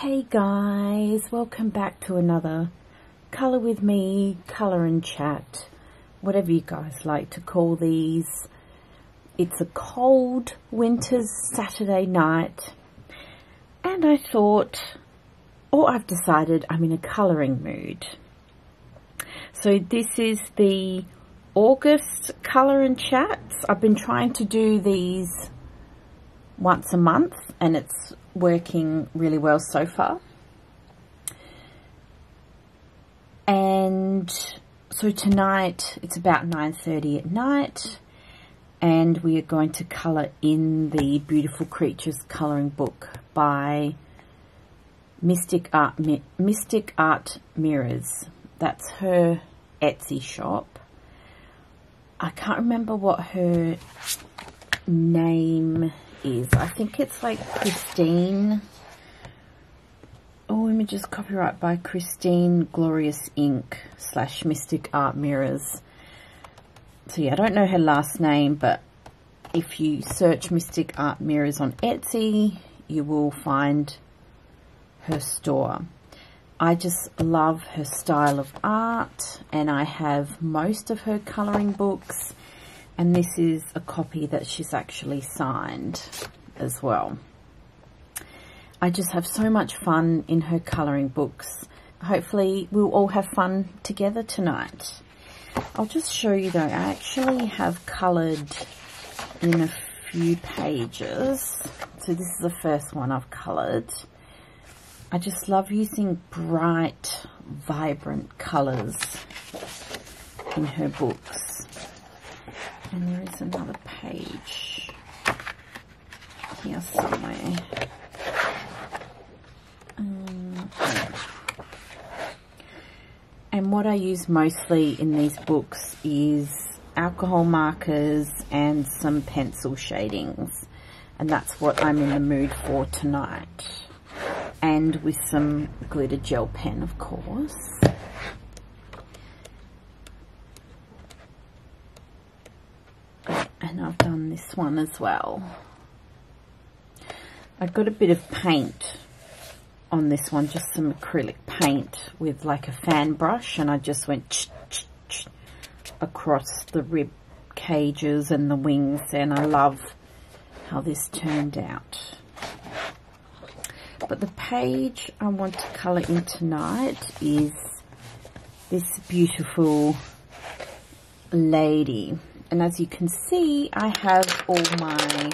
Hey guys, welcome back to another Colour With Me, Colour and Chat, whatever you guys like to call these. It's a cold winter's Saturday night and I thought, or I've decided I'm in a colouring mood. So this is the August Colour and Chats. I've been trying to do these once a month and it's working really well so far. And so tonight it's about 9:30 at night and we are going to colour in the Beautiful Creatures colouring book by Mystic Art Mirrors. That's her Etsy shop. I can't remember what her name is. I think it's like Christine. Oh, images copyright by Christine Glorious Ink / Mystic Art Mirrors. So yeah, I don't know her last name, but if you search Mystic Art Mirrors on Etsy, you will find her store. I just love her style of art and I have most of her colouring books. And this is a copy that she's actually signed as well. I just have so much fun in her colouring books. Hopefully we'll all have fun together tonight. I'll just show you though, I actually have coloured in a few pages. So this is the first one I've coloured. I just love using bright, vibrant colours in her books. And there is another page here somewhere. And what I use mostly in these books is alcohol markers and some pencil shadings. And that's what I'm in the mood for tonight. And with some glitter gel pen, of course. And I've done this one as well. I got a bit of paint on this one, just some acrylic paint with like a fan brush, and I just went across the rib cages and the wings, and I love how this turned out. But the page I want to colour in tonight is this beautiful lady. And as you can see, I have all my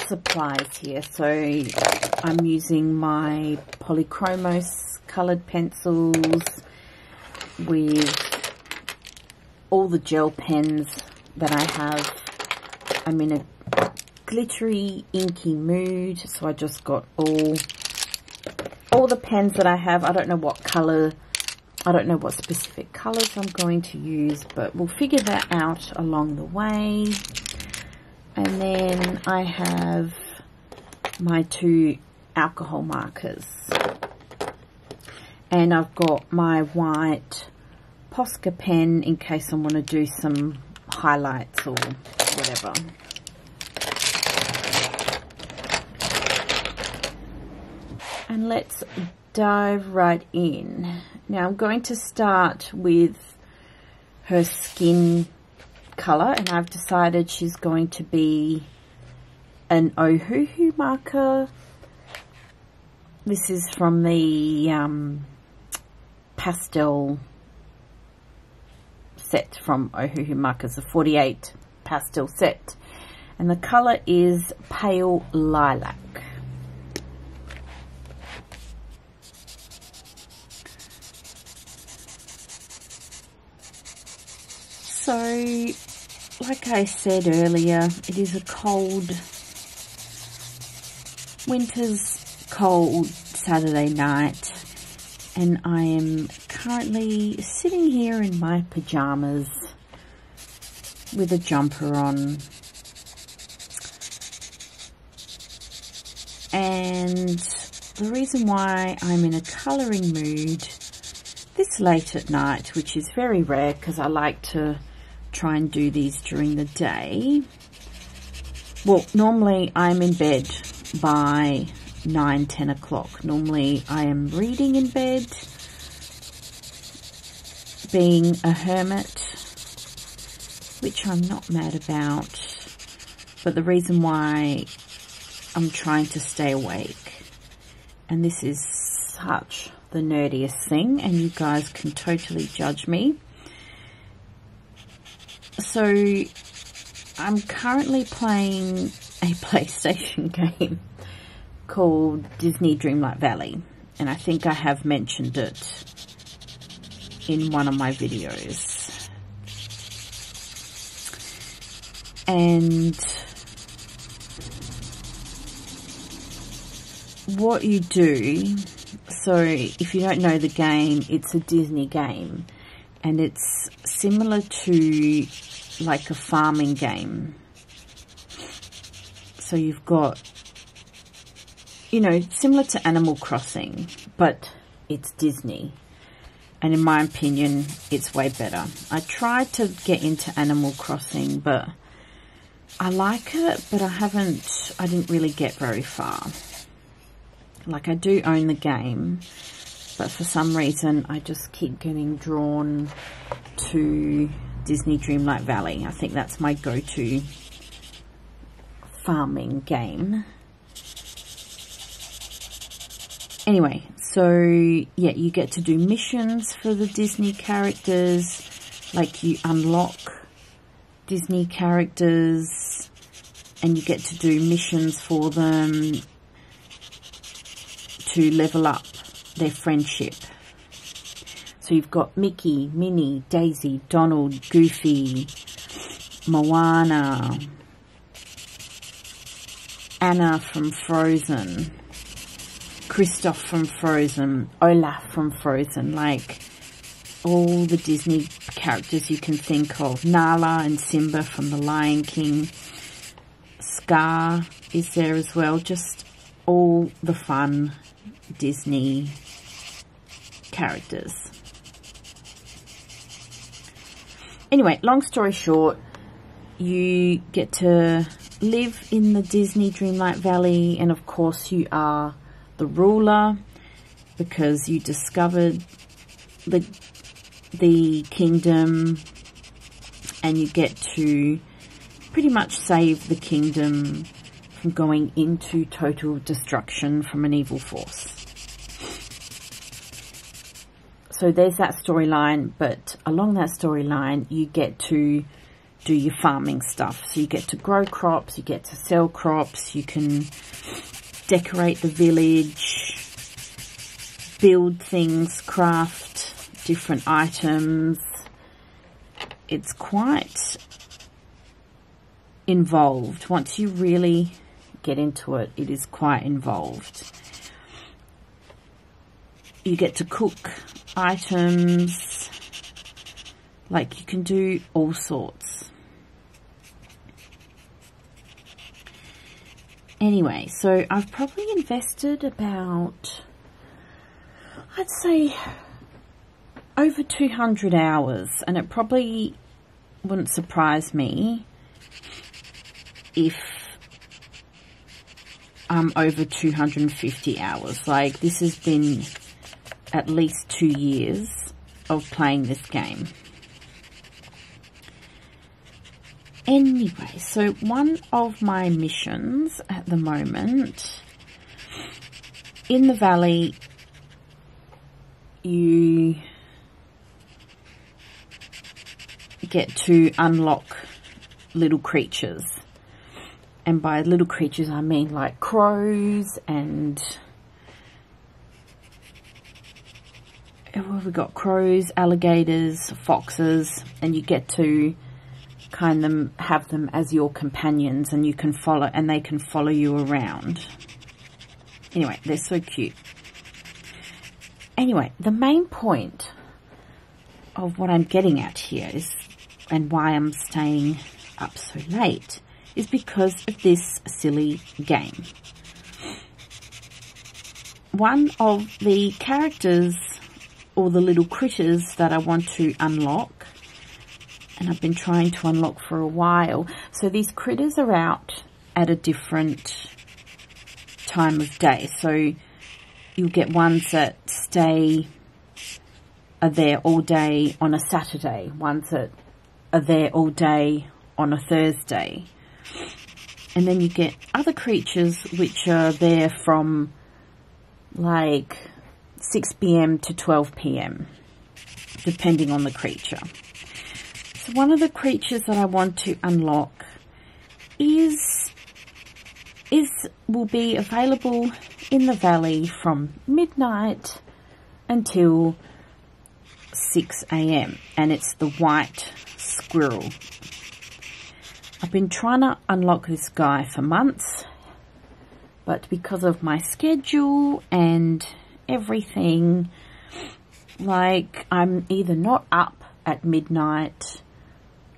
supplies here. So I'm using my Polychromos coloured pencils with all the gel pens that I have. I'm in a glittery, inky mood. So I just got all the pens that I have. I don't know what colour. I don't know what specific colours I'm going to use, but we'll figure that out along the way. And then I have my 2 alcohol markers. And I've got my white Posca pen in case I want to do some highlights or whatever. And let's dive right in. Now I'm going to start with her skin colour, and I've decided she's going to be an Ohuhu marker. This is from the pastel set from Ohuhu Markers, the 48 pastel set, and the colour is Pale Lilac. So, like I said earlier, it is a winter's cold Saturday night, and I am currently sitting here in my pajamas with a jumper on. And the reason why I'm in a colouring mood this late at night, which is very rare because I like to try and do these during the day. Well, normally I'm in bed by 9, 10 o'clock. Normally I am reading in bed, being a hermit, which I'm not mad about, but the reason why I'm trying to stay awake, and this is such the nerdiest thing, and you guys can totally judge me. So I'm currently playing a PlayStation game called Disney Dreamlight Valley, and I think I have mentioned it in one of my videos. And what you do, so if you don't know the game, it's a Disney game, and it's similar to like a farming game. So you've got, you know, similar to Animal Crossing, but it's Disney. And in my opinion, it's way better. I tried to get into Animal Crossing, but I like it, but I didn't really get very far. Like, I do own the game, but for some reason, I just keep getting drawn to Disney Dreamlight Valley. I think that's my go-to farming game. Anyway, so yeah, you get to do missions for the Disney characters. Like, you unlock Disney characters and you get to do missions for them to level up their friendship. So you've got Mickey, Minnie, Daisy, Donald, Goofy, Moana, Anna from Frozen, Kristoff from Frozen, Olaf from Frozen, like all the Disney characters you can think of. Nala and Simba from The Lion King. Scar is there as well. Just all the fun Disney characters. Anyway, long story short, you get to live in the Disney Dreamlight Valley, and of course you are the ruler because you discovered the kingdom, and you get to pretty much save the kingdom from going into total destruction from an evil force. So there's that storyline, but along that storyline you get to do your farming stuff. So you get to grow crops, you get to sell crops, you can decorate the village, build things, craft different items. It's quite involved. Once you really get into it, it is quite involved. You get to cook items, like you can do all sorts. Anyway, so I've probably invested about, I'd say, over 200 hours, and it probably wouldn't surprise me if I'm over 250 hours. Like, this has been at least 2 years of playing this game. Anyway, so one of my missions at the moment, in the valley, you get to unlock little creatures. And by little creatures, I mean like crows and... we've got crows, alligators, foxes, and you get to kind of have them as your companions, and you can follow, and they can follow you around. Anyway, they're so cute. Anyway, the main point of what I'm getting at here is, and why I'm staying up so late, is because of this silly game. One of the characters, or the little critters that I want to unlock, and I've been trying to unlock for a while. So these critters are out at a different time of day. So you'll get ones that are there all day on a Saturday, ones that are there all day on a Thursday. And then you get other creatures which are there from like 6 p.m. to 12 p.m. depending on the creature. So one of the creatures that I want to unlock will be available in the valley from midnight until 6 a.m. and it's the white squirrel. I've been trying to unlock this guy for months, but because of my schedule and everything, like, I'm either not up at midnight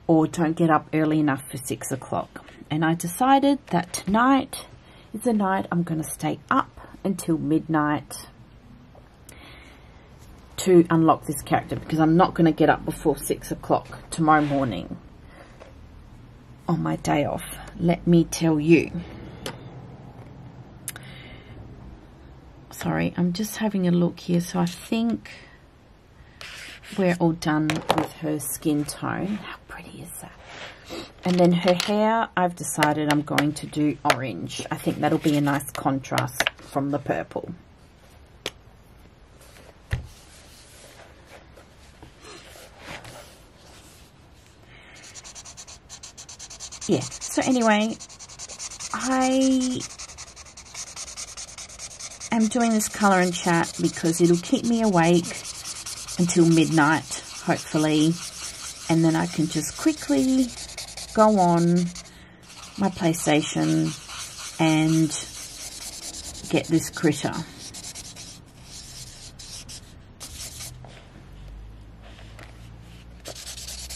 or don't get up early enough for 6 o'clock. And I decided that tonight is the night I'm going to stay up until midnight to unlock this character, because I'm not going to get up before 6 o'clock tomorrow morning on my day off, let me tell you. Sorry, I'm just having a look here. So I think we're all done with her skin tone. How pretty is that? And then her hair, I've decided I'm going to do orange. I think that'll be a nice contrast from the purple. Yeah, so anyway, I am doing this colour and chat because it'll keep me awake until midnight, hopefully, and then I can just quickly go on my PlayStation and get this critter.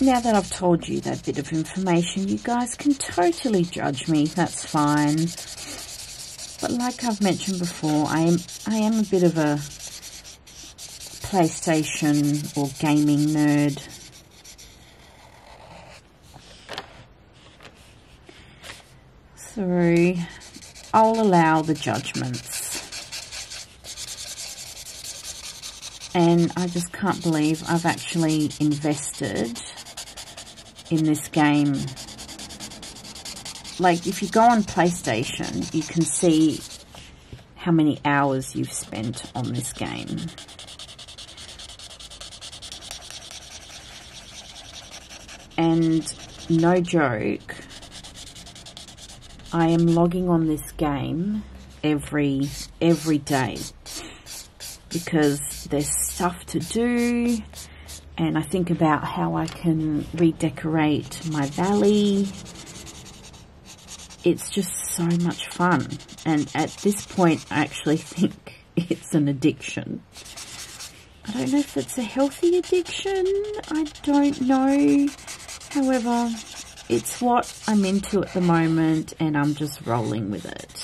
Now that I've told you that bit of information, you guys can totally judge me, that's fine. But like I've mentioned before, I am a bit of a PlayStation or gaming nerd. So I'll allow the judgments. And I just can't believe I've actually invested in this game. Like, if you go on PlayStation, you can see how many hours you've spent on this game. And no joke, I am logging on this game every day because there's stuff to do. And I think about how I can redecorate my valley. It's just so much fun. And at this point, I actually think it's an addiction. I don't know if it's a healthy addiction. I don't know. However, it's what I'm into at the moment, and I'm just rolling with it.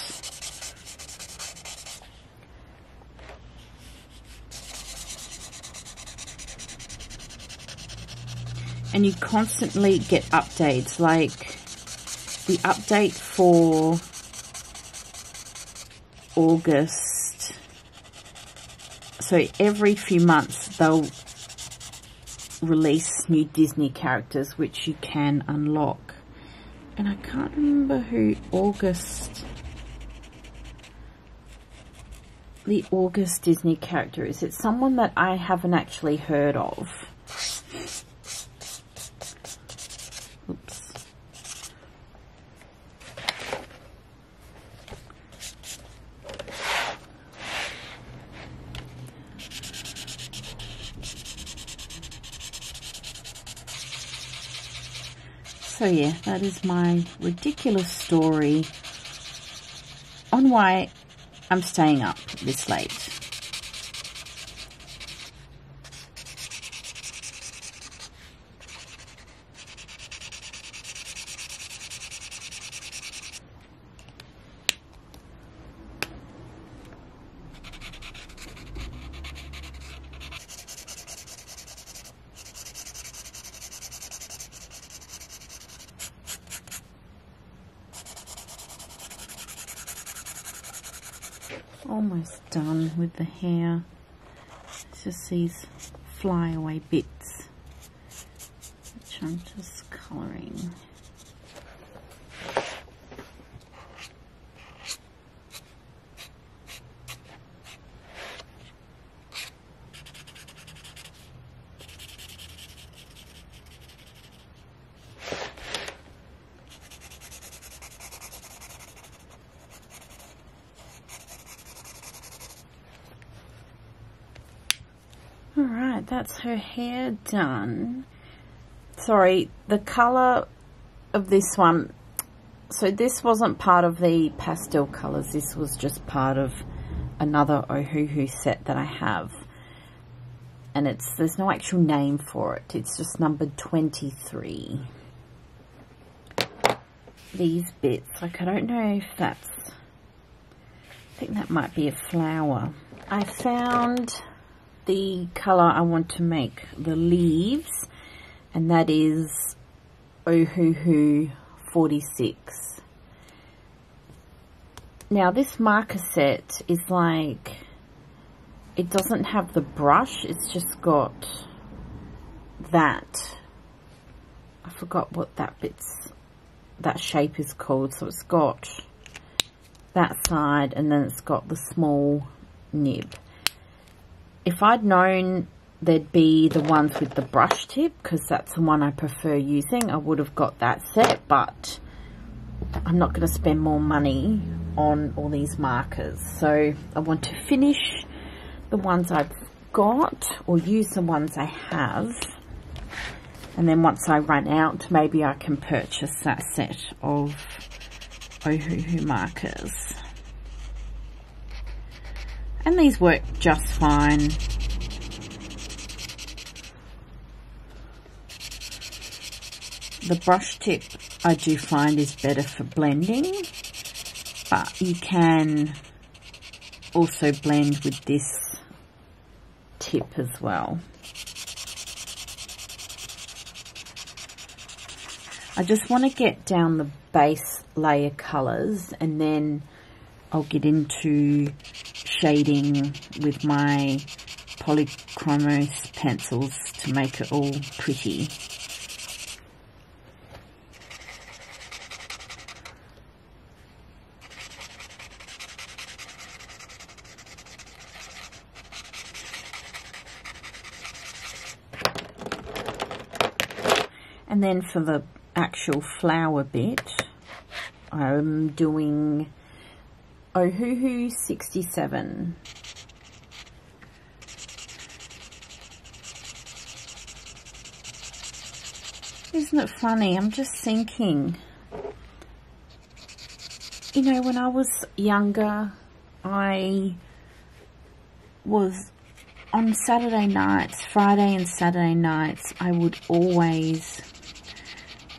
And you constantly get updates, like the update for August. So every few months they'll release new Disney characters which you can unlock. And I can't remember who the August Disney character is. It's someone that I haven't actually heard of. Oops. So yeah, that is my ridiculous story on why I'm staying up this late. Almost done with the hair. It's just these flyaway bits, which I'm just colouring. Alright, that's her hair done. Sorry, the colour of this one, so this wasn't part of the pastel colours, this was just part of another Ohuhu set that I have. And there's no actual name for it, it's just numbered 23. These bits, like I don't know if that's, I think that might be a flower. I found the colour I want to make the leaves, and that is Ohuhu 46. Now this marker set is like, it doesn't have the brush, it's just got that, I forgot what that shape is called, so it's got that side and then it's got the small nib. If I'd known there'd be the ones with the brush tip, because that's the one I prefer using, I would have got that set, but I'm not going to spend more money on all these markers. So I want to finish the ones I've got, or use the ones I have, and then once I run out, maybe I can purchase that set of Ohuhu markers. And these work just fine. The brush tip I do find is better for blending, but you can also blend with this tip as well. I just want to get down the base layer colours, and then I'll get into shading with my Polychromos pencils to make it all pretty. And then for the actual flower bit, I'm doing Ohuhu 67. Isn't it funny? I'm just thinking, you know, when I was younger, I was on Saturday nights, Friday and Saturday nights, I would always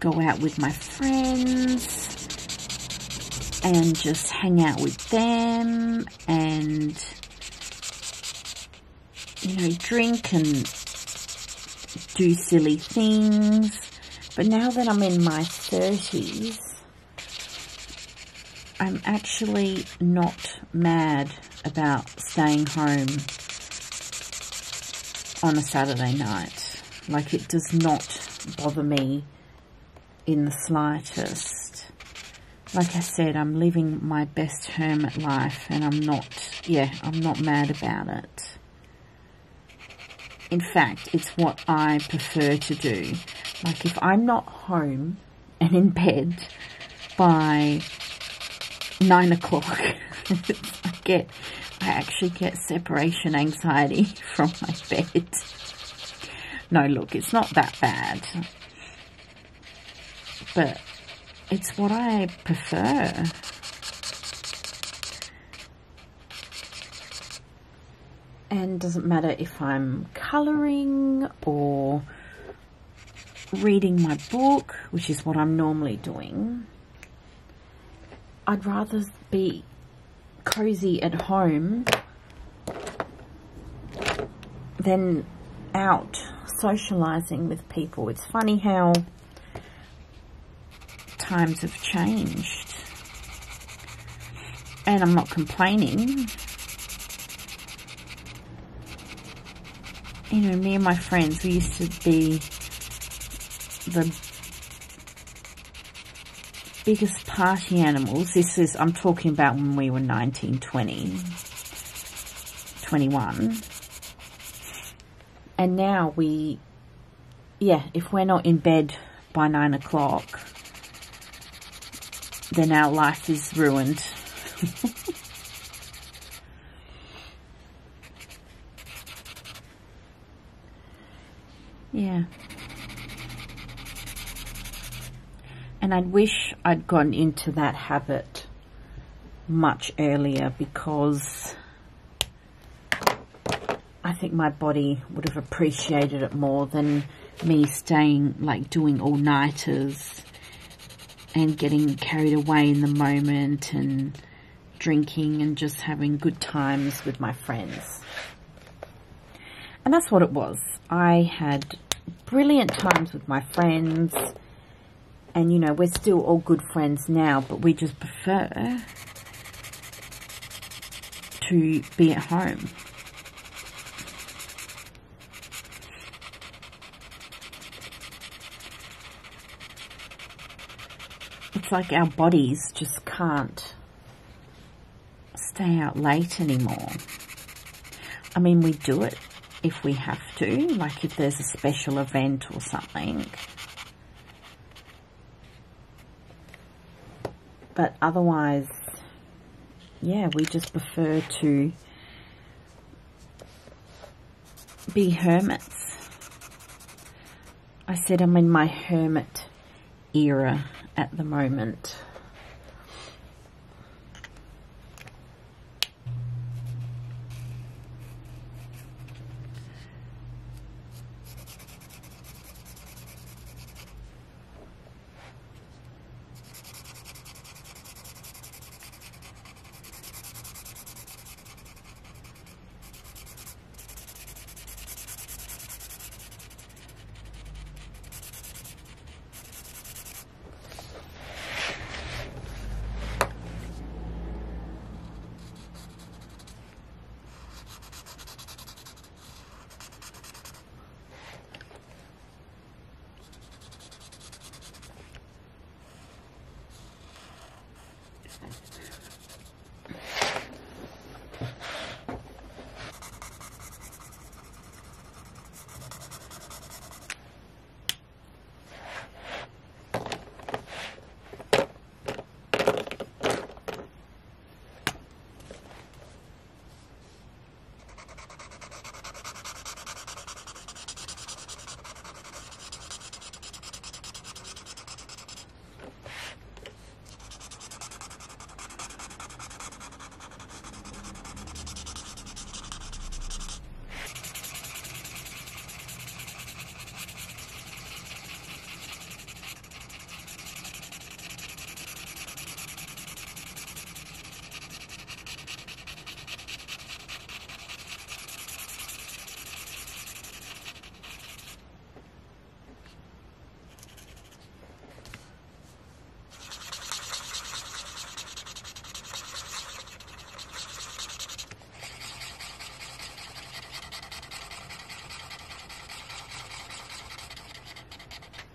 go out with my friends and just hang out with them and, you know, drink and do silly things. But now that I'm in my 30s, I'm actually not mad about staying home on a Saturday night. Like, it does not bother me in the slightest. Like I said, I'm living my best hermit life, and I'm not mad about it. In fact, it's what I prefer to do. Like, if I'm not home and in bed by 9 o'clock, I actually get separation anxiety from my bed. No, look, it's not that bad, but it's what I prefer. And doesn't matter if I'm colouring or reading my book, which is what I'm normally doing. I'd rather be cozy at home than out socialising with people. It's funny how times have changed, and I'm not complaining. you know, me and my friends, we used to be the biggest party animals. This is, I'm talking about when we were 19, 20, 21. And now we, yeah, if we're not in bed by 9 o'clock, then our life is ruined. Yeah. And I wish I'd gone into that habit much earlier, because I think my body would have appreciated it more than me staying, like, doing all-nighters and getting carried away in the moment and drinking and just having good times with my friends. And that's what it was. I had brilliant times with my friends, and, you know, we're still all good friends now, but we just prefer to be at home. It's like our bodies just can't stay out late anymore. I mean, we do it if we have to, like if there's a special event or something. But otherwise, yeah, we just prefer to be hermits. I said I'm in my hermit era at the moment.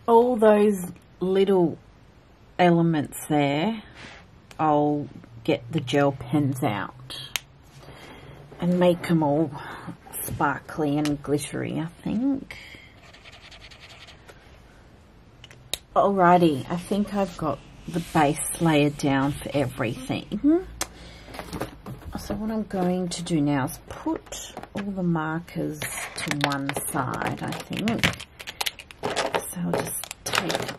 All those little elements there, I'll get the gel pens out and make them all sparkly and glittery, I think. Alrighty, I think I've got the base layer down for everything. So what I'm going to do now is put all the markers to one side, I think. So I'll just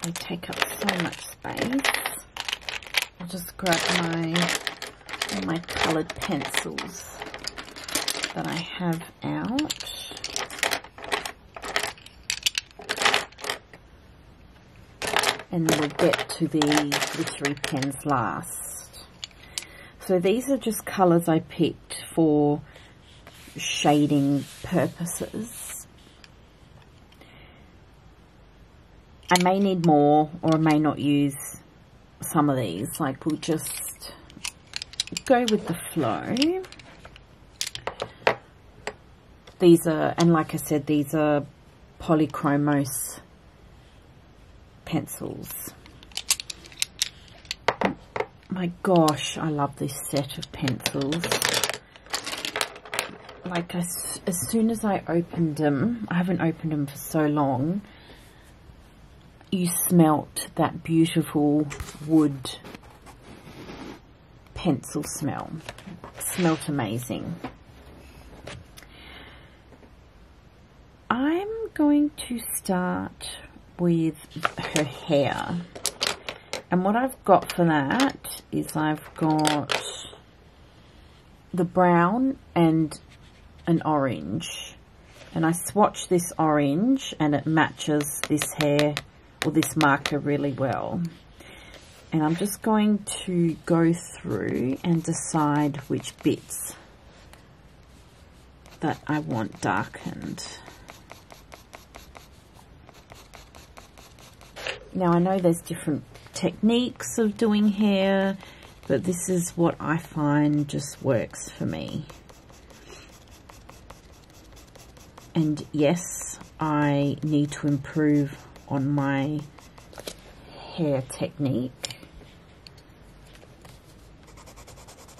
they take up so much space. I'll just grab my coloured pencils that I have out. And we'll get to the glittery pens last. So these are just colours I picked for shading purposes. I may need more, or I may not use some of these. Like, we'll just go with the flow. These are, and like I said, these are Polychromos pencils. My gosh, I love this set of pencils. Like, as soon as I opened them, I haven't opened them for so long, you smelt that beautiful wood pencil smell. Smelt amazing. I'm going to start with her hair. And what I've got for that is I've got the brown and an orange. And I swatched this orange and it matches this hair or this marker really well. And I'm just going to go through and decide which bits that I want darkened. Now I know there's different techniques of doing hair, but this is what I find just works for me. And yes, I need to improve on my hair technique,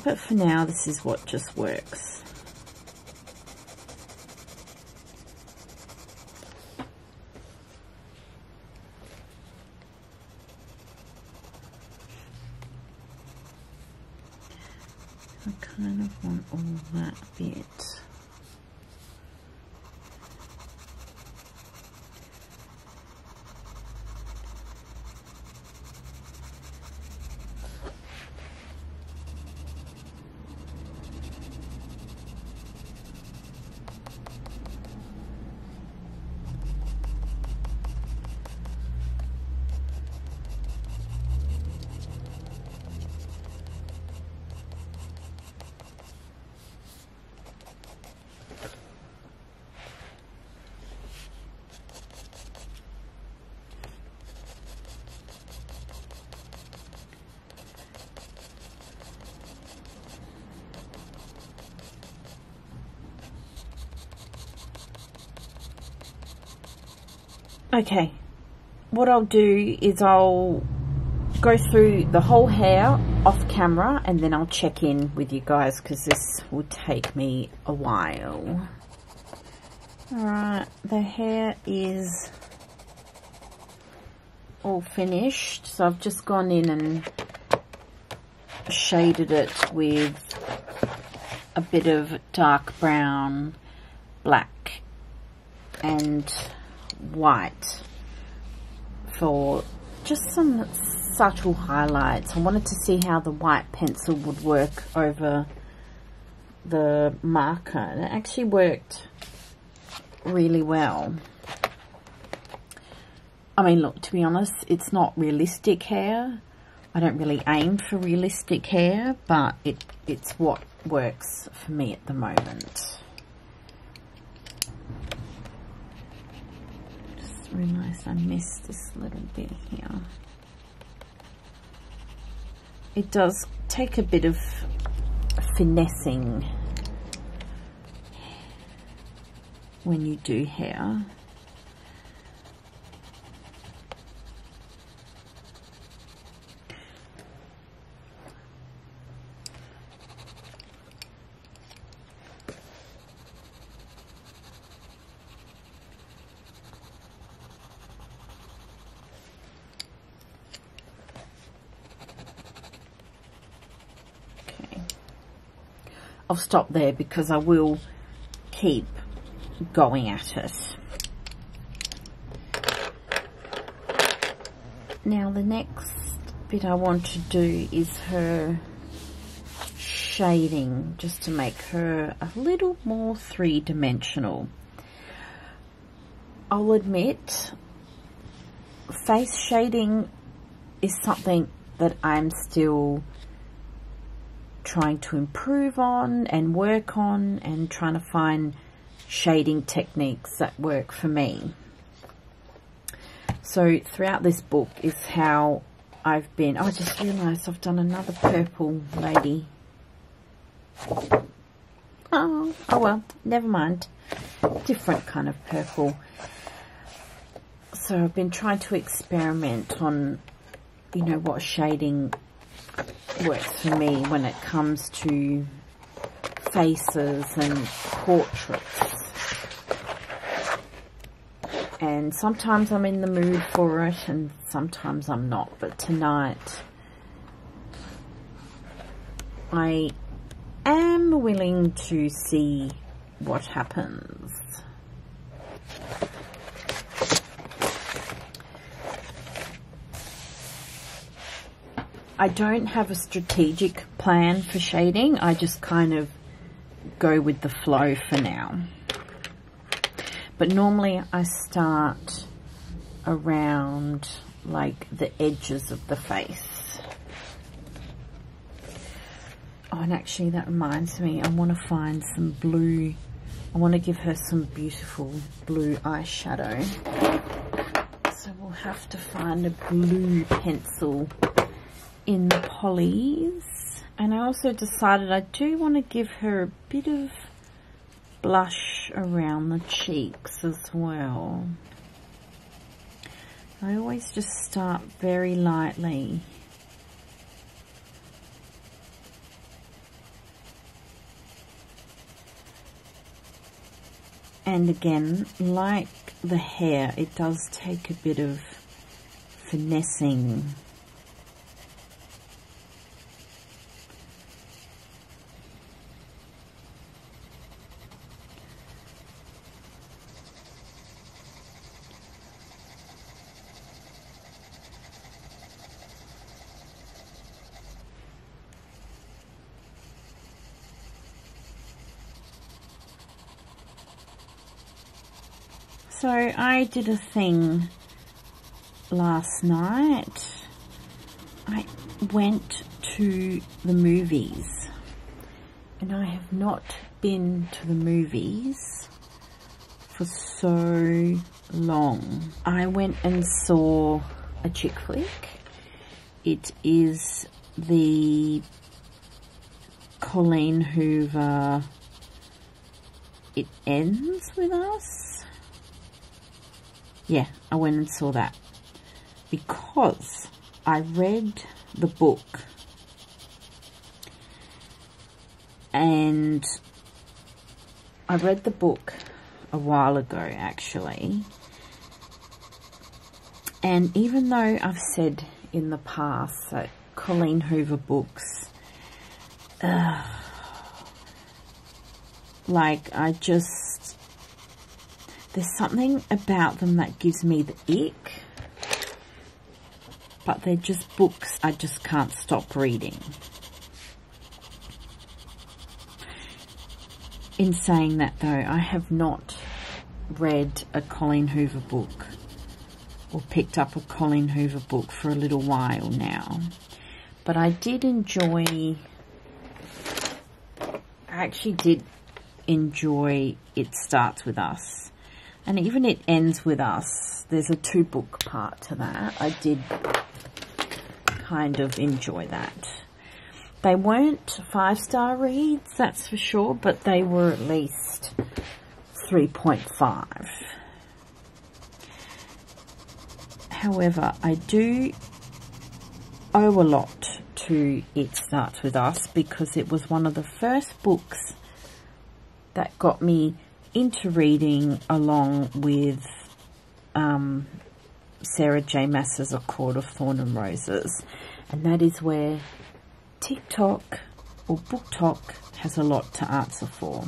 but for now this is what just works. I kind of want all that bit. Okay, what I'll do is I'll go through the whole hair off camera and then I'll check in with you guys because this will take me a while. Alright, the hair is all finished, so I've just gone in and shaded it with a bit of dark brown, black and white for just some subtle highlights. I wanted to see how the white pencil would work over the marker, and it actually worked really well. I mean, look, to be honest, it's not realistic hair. I don't really aim for realistic hair, but it's what works for me at the moment. Realized I missed this little bit here. It does take a bit of finessing when you do hair. I'll stop there because I will keep going at it. Now the next bit I want to do is her shading, just to make her a little more three-dimensional. I'll admit, face shading is something that I'm still trying to improve on and work on, and trying to find shading techniques that work for me. So throughout this book is how I've been. Oh, I just realised I've done another purple lady. Oh well, never mind. different kind of purple. So I've been trying to experiment on, you know, what shading works for me when it comes to faces and portraits. And sometimes I'm in the mood for it and sometimes I'm not. But tonight I am willing to see what happens. I don't have a strategic plan for shading. I just kind of go with the flow for now. But normally I start around like the edges of the face. Oh, and actually that reminds me, I want to find some blue. I want to give her some beautiful blue eyeshadow. So we'll have to find a blue pencil in the Polly's. And I also decided I do want to give her a bit of blush around the cheeks as well. I always just start very lightly. And again, like the hair, it does take a bit of finessing. So I did a thing last night. I went to the movies and I have not been to the movies for so long. I went and saw a chick flick. It is the Colleen Hoover It Ends With Us. Yeah, I went and saw that because I read the book and I read the book a while ago actually, and even though I've said in the past that Colleen Hoover books, like I just, there's something about them that gives me the ick, but they're just books I just can't stop reading. In saying that though, I have not read a Colleen Hoover book or picked up a Colleen Hoover book for a little while now, but I did enjoy, I actually did enjoy It Starts With Us. And even It Ends With Us, there's a 2-book part to that. I did kind of enjoy that. They weren't 5-star reads, that's for sure, but they were at least 3.5. However, I do owe a lot to It Starts With Us because it was one of the first books that got me into reading along with Sarah J. Maas's A Court of Thorn and Roses, and that is where TikTok or BookTok has a lot to answer for.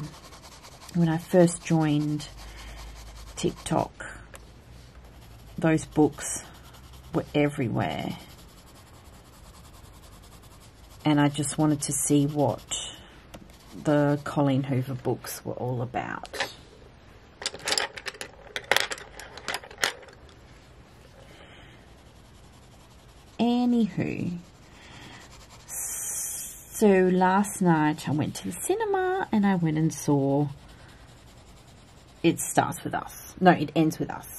When I first joined TikTok, those books were everywhere, and I just wanted to see what the Colleen Hoover books were all about. Anywho, so last night I went to the cinema and I went and saw It Starts With Us. No, It Ends With Us.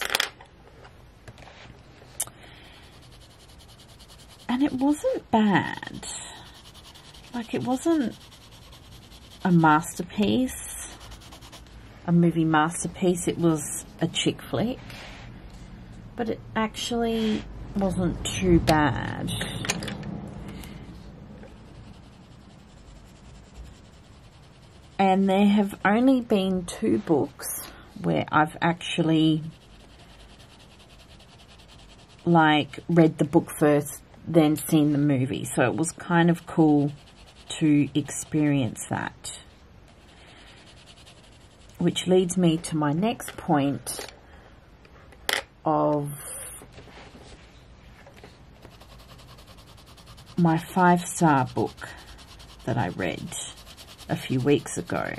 And it wasn't bad. Like, it wasn't a masterpiece, a movie masterpiece. It was a chick flick, but it actually wasn't too bad. And there have only been 2 books where I've actually like read the book first, then seen the movie. So it was kind of cool to experience that. Which leads me to my next point of my 5-star book that I read a few weeks ago,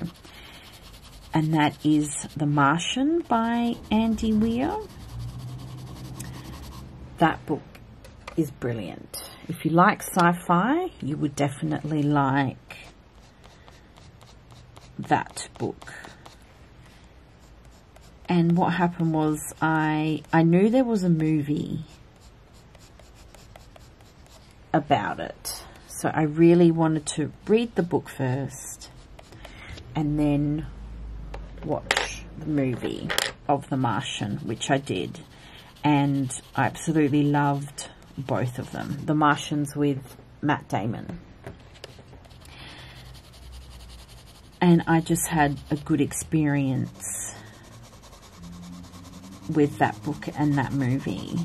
and that is The Martian by Andy Weir. That book is brilliant. If you like sci-fi, you would definitely like that book. And what happened was I knew there was a movie about it. So I really wanted to read the book first and then watch the movie of The Martian, which I did. And I absolutely loved both of them. The Martian's with Matt Damon. And I just had a good experience with that book and that movie.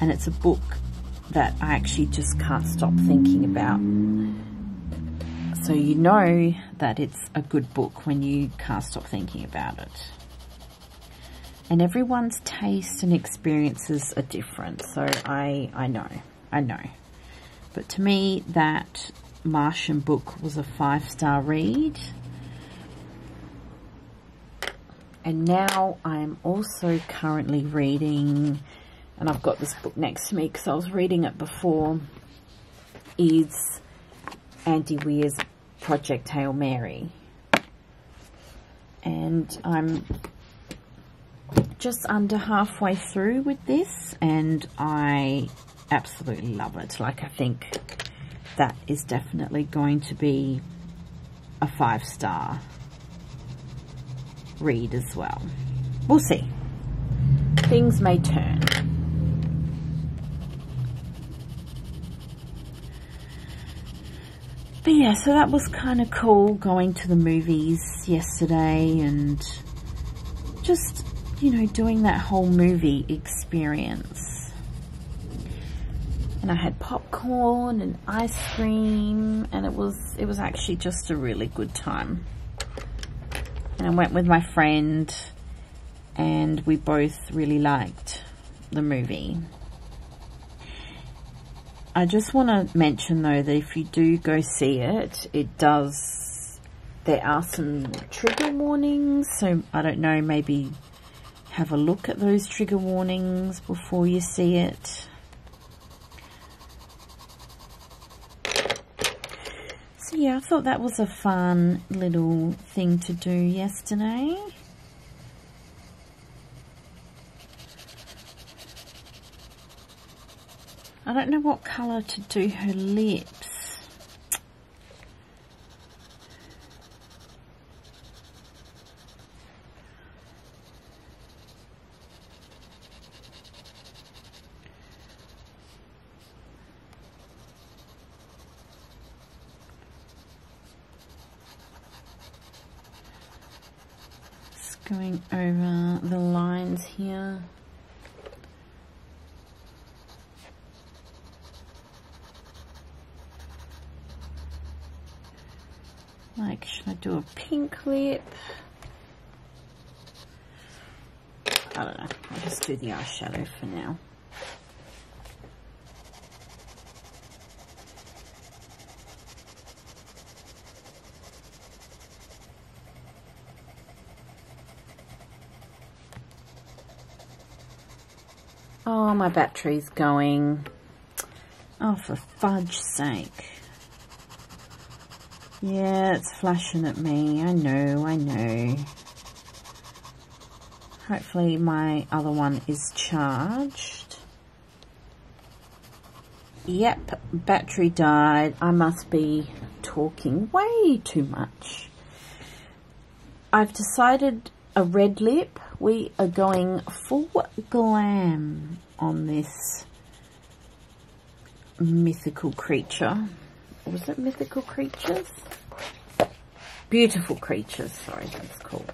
And it's a book that I actually just can't stop thinking about. So you know that it's a good book when you can't stop thinking about it. And everyone's taste and experiences are different. So I know. But to me, that Martian book was a 5-star read. And now I'm also currently reading, and I've got this book next to me because I was reading it before, is Andy Weir's Project Hail Mary. And I'm just under halfway through with this, and I absolutely love it. Like, I think that is definitely going to be a 5-star read as well. We'll see. Things may turn. But yeah, so that was kind of cool, going to the movies yesterday and just, you know, doing that whole movie experience. And I had popcorn and ice cream, and it was actually just a really good time. And I went with my friend, and we both really liked the movie. I just want to mention though that if you do go see it, there are some trigger warnings, so I don't know, maybe have a look at those trigger warnings before you see it. So yeah, I thought that was a fun little thing to do yesterday. I don't know what colour to do her lips. Just going over the lines here. Like, should I do a pink lip? I don't know. I'll just do the eyeshadow for now. Oh, my battery's going. Oh, for fudge's sake. Yeah, it's flashing at me. I know. Hopefully my other one is charged. Yep, battery died. I must be talking way too much. I've decided a red lip. We are going full glam on this mythical creature. Was it Mythical Creatures? Beautiful Creatures, sorry, that's called.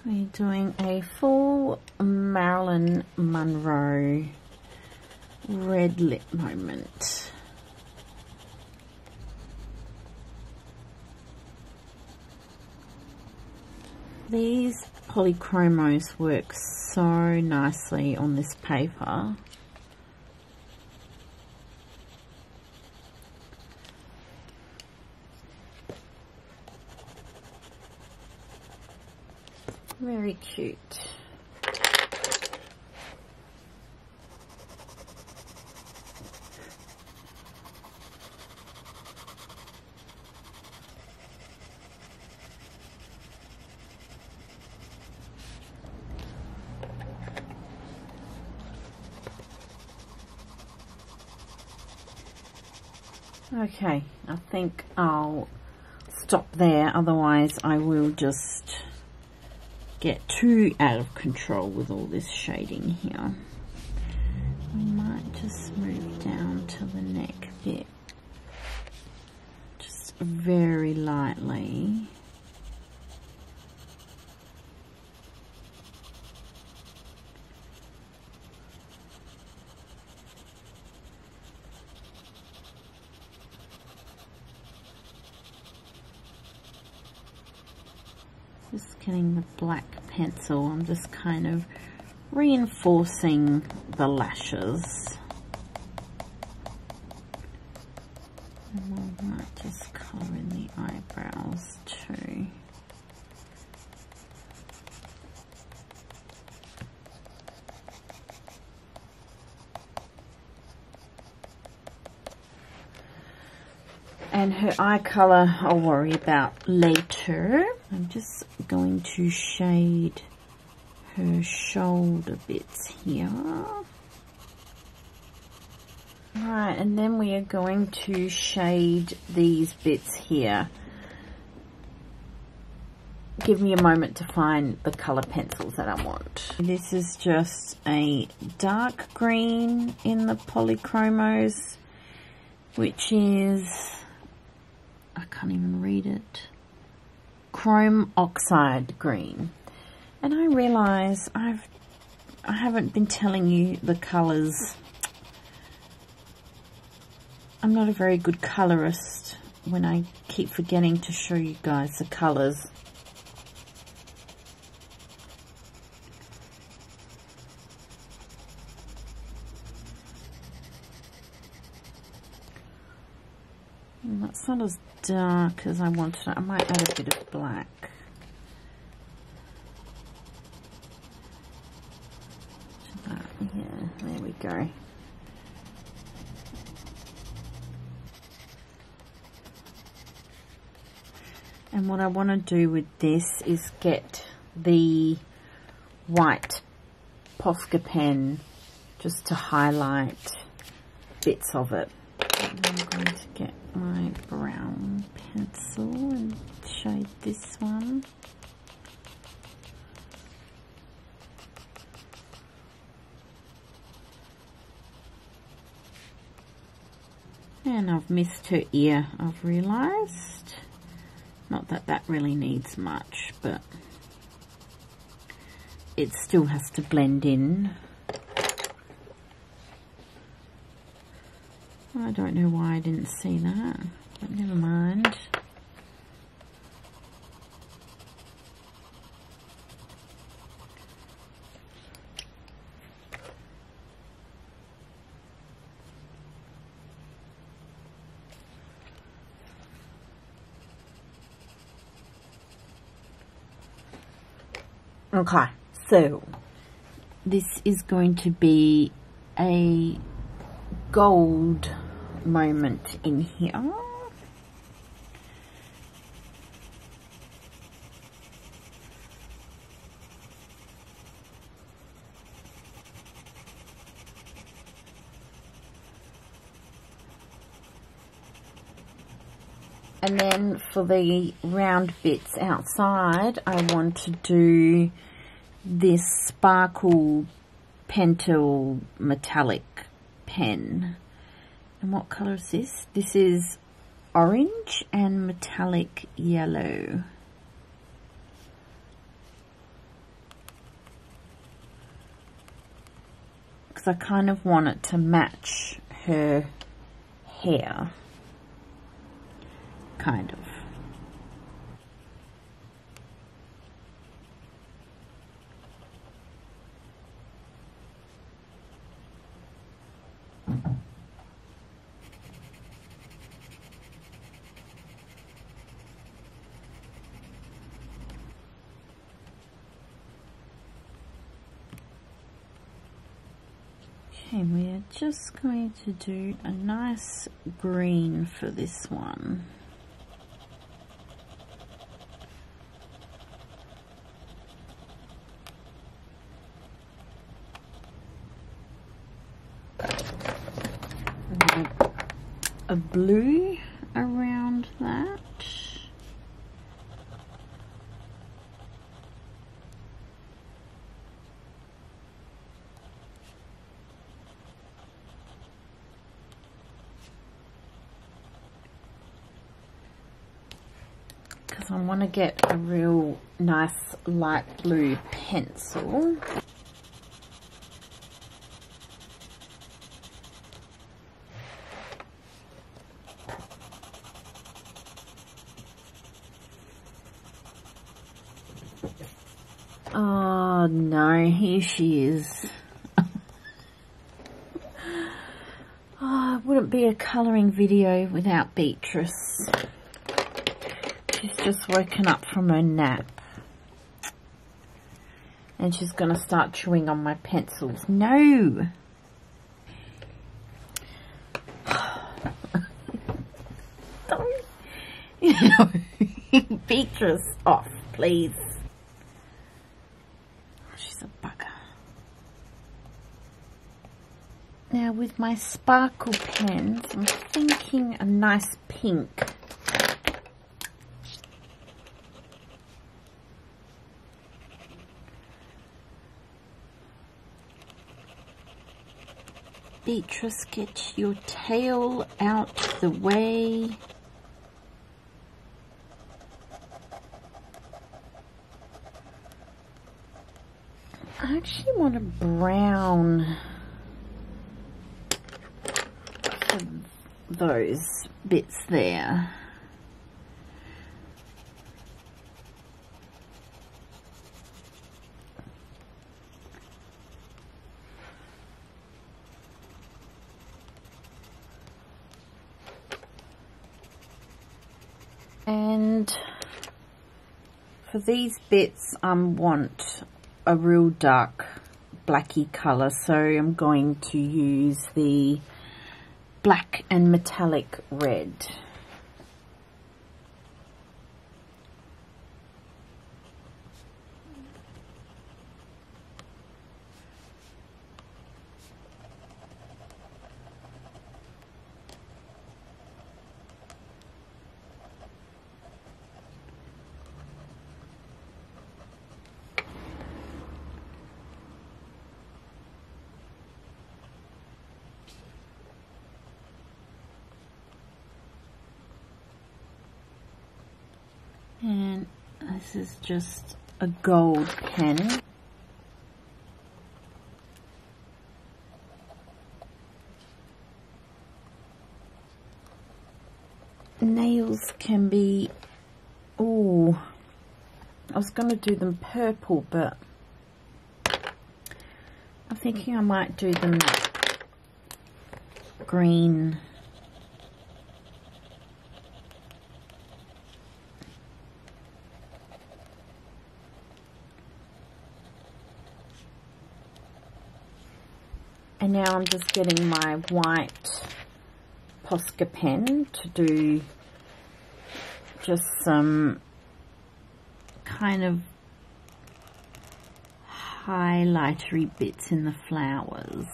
We're doing a full Marilyn Monroe red lip moment. These polychromos work so nicely on this paper. Very cute. Okay, I think I'll stop there, otherwise I will just get too out of control with all this shading here. I might just move down to the neck bit, just very lightly. Just getting the black pencil, I'm just kind of reinforcing the lashes. And I might just colour in the eyebrows too. And her eye colour I'll worry about later. I'm just going to shade her shoulder bits here. Right, and then we are going to shade these bits here. Give me a moment to find the colour pencils that I want. This is just a dark green in the polychromos, which is, I can't even read it, chrome oxide green. And I realise I haven't been telling you the colours. I'm not a very good colourist when I keep forgetting to show you guys the colours. And that's not as dark as I wanted. I might add a bit of black. Yeah, there we go. And what I want to do with this is get the white Posca pen just to highlight bits of it. And I'm going to get my brown pencil and shade this one. And I've missed her ear, I've realised. Not that that really needs much, but it still has to blend in. I don't know why I didn't see that, but never mind. Okay, so this is going to be a gold moment in here. And then for the round bits outside, I want to do this sparkle pentel metallic pen. And what colour is this? This is orange and metallic yellow. Because I kind of want it to match her hair. Kind of. Okay, we're just going to do a nice green for this one. A blue around that. Because I want to get a real nice light blue pencil. Oh no, here she is. Oh, it wouldn't be a colouring video without Beatrice. She's just woken up from her nap. And she's going to start chewing on my pencils. No! Don't. No. Beatrice, off, please. She's a bugger. Now with my sparkle pens, I'm thinking a nice pink. Beatrice, get your tail out the way. I actually want a brown for those bits there. And for these bits, I want a real dark blacky colour, so I'm going to use the black and metallic red. And this is just a gold pen. Nails can be, oh, I was going to do them purple, but I'm thinking I might do them green. And now I'm just getting my white Posca pen to do just some kind of highlightery bits in the flowers.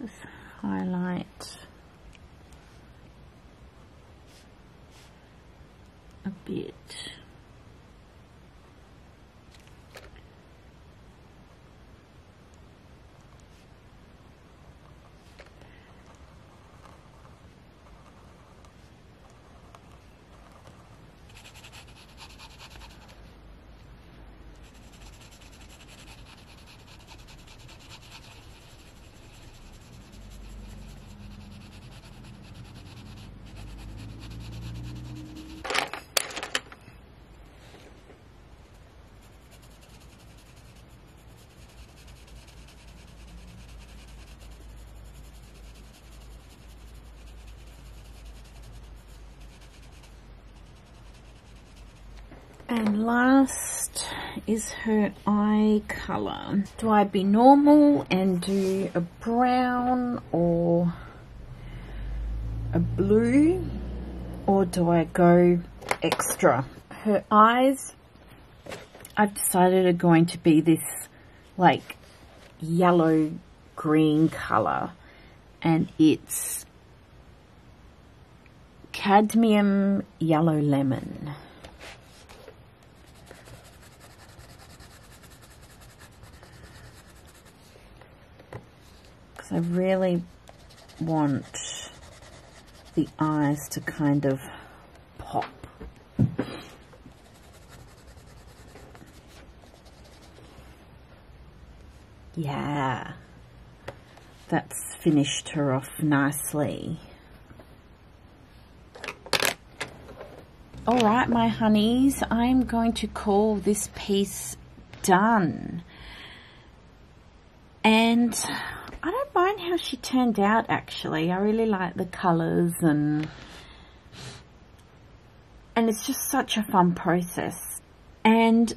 Just highlight a bit. And last is her eye colour. Do I be normal and do a brown or a blue, or do I go extra? Her eyes, I've decided, are going to be this like yellow green colour, and it's cadmium yellow lemon. I really want the eyes to kind of pop. Yeah, that's finished her off nicely. All right, my honeys, I'm going to call this piece done. And I don't mind how she turned out, actually. I really like the colours, and it's just such a fun process. And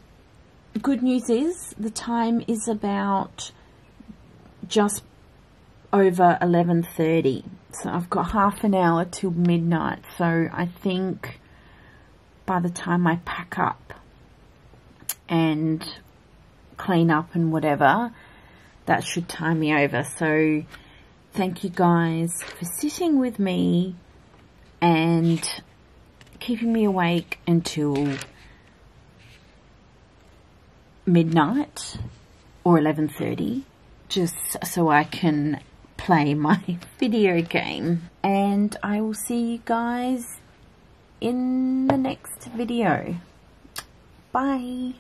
good news is the time is about just over 11:30. So I've got half an hour till midnight. So I think by the time I pack up and clean up and whatever, that should time me over. So thank you guys for sitting with me and keeping me awake until midnight or 11:30, just so I can play my video game. And I will see you guys in the next video. Bye.